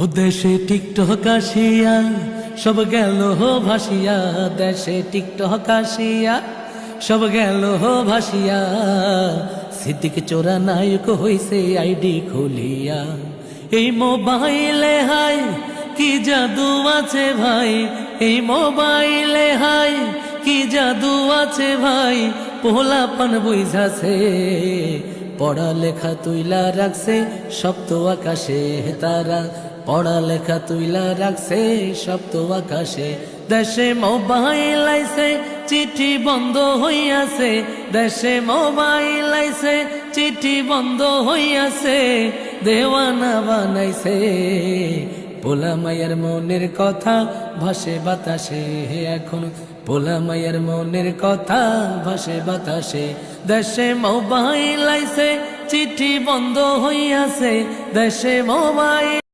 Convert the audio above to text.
ও দেশে টিকটক আসিয়া সব গেল ভাসিয়া, দেশে টিকটক আসিয়া সব গেল ভাসিয়া, সিদ্দিক চোরা নায়ক হইছে আইডি খুলিয়া। এই মোবাইলে হাই কি জাদু আছে ভাই, এই মোবাইলে হাই কি জাদু আছে ভাই, পোলাপান বুঝাছে পড়ালেখা তুইলা রাখছে সপ্ত আকাশে তারা, পড়ালেখা তুইলা রাখছে সপ্ত আকাশে। দেশে মোবাইল আইছে চিঠি বন্ধ হইয়াছে, দেশে মোবাইল আইছে চিঠি বন্ধ হইয়াছে, দেওয়ানা বানাইছে পোলা মায়ের মনের কথা ভাসে বাতাসে এখন, পোলা মায়ের মনের কথা ভাসে বাতাসে। দেশে মোবাইল আইছে চিঠি বন্ধ হইয়াছে, দেশে মোবাইল